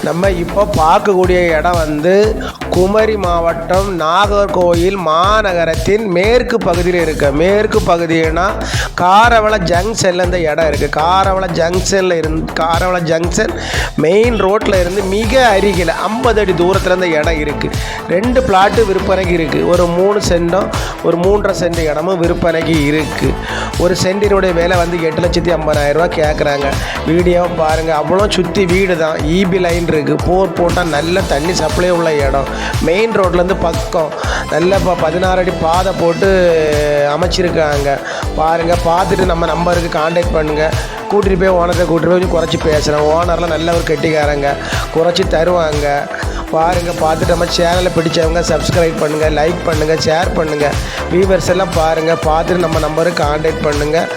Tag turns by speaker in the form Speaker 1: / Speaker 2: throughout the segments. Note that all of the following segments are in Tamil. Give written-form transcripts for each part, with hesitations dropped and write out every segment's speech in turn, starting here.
Speaker 1: நம்ம இப்போ பார்க்கக்கூடிய இடம் வந்து குமரி மாவட்டம் நாகர்கோயில் மாநகரத்தின் மேற்கு பகுதியில் இருக்குது. மேற்கு பகுதினா காரவள ஜங்ஷனில் இந்த இடம் இருக்குது. காரவள ஜங்ஷன் மெயின் ரோட்டில் இருந்து மிக அருகில் 50 அடி தூரத்தில் இந்த இடம் இருக்குது. 2 பிளாட்டு விற்பனைக்கு இருக்குது. ஒரு 3 சென்டும் ஒரு 3.5 சென்ட் இடமும் விற்பனைக்கு இருக்குது. ஒரு சென்டினுடைய விலை வந்து 8,50,000 ரூபா கேட்குறாங்க. வீடியோவை பாருங்கள். அவ்வளோ சுற்றி வீடு தான். ஈபி லைன் இருக்குது. போர் போட்டால் நல்ல தண்ணி சப்ளை உள்ள இடம். மெயின் ரோட்லேருந்து பக்கம் நல்ல 16 அடி பாதை போட்டு அமைச்சிருக்காங்க. பாருங்கள், பார்த்துட்டு நம்ம நம்பருக்கு கான்டாக்ட் பண்ணுங்கள். கூட்டிகிட்டு போய் ஓனரை கூட்டிகிட்டு போய் கொஞ்சம் குறைச்சி பேசுகிறேன். ஓனர்லாம் நல்ல ஒரு கெட்டிக்காரங்க, குறைச்சி தருவாங்க. பாருங்கள், பார்த்துட்டு நம்ம சேனலை பிடிச்சவங்க சப்ஸ்கிரைப் பண்ணுங்கள், லைக் பண்ணுங்கள், ஷேர் பண்ணுங்கள். வியூவர்ஸ் எல்லாம் பாருங்கள், பார்த்துட்டு நம்ம நம்பருக்கு கான்டாக்ட் பண்ணுங்கள்.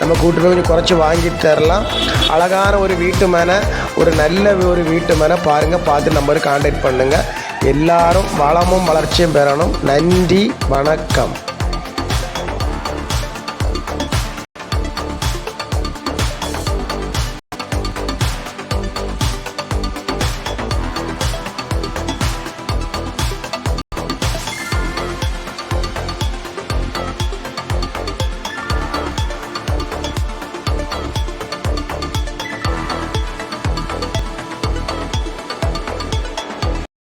Speaker 1: நம்ம கூட்டிகிட்டு போய் கொஞ்சம் குறைச்சி வாங்கி தரலாம். அழகான ஒரு வீட்டு மேலே, ஒரு நல்ல ஒரு வீட்டு மேலே பாருங்கள், பார்த்துட்டு நம்பருக்கு கான்டாக்ட் பண்ணுங்கள். எல்லாரும் வளமும் வளர்ச்சியும் பெறணும். நன்றி, வணக்கம்.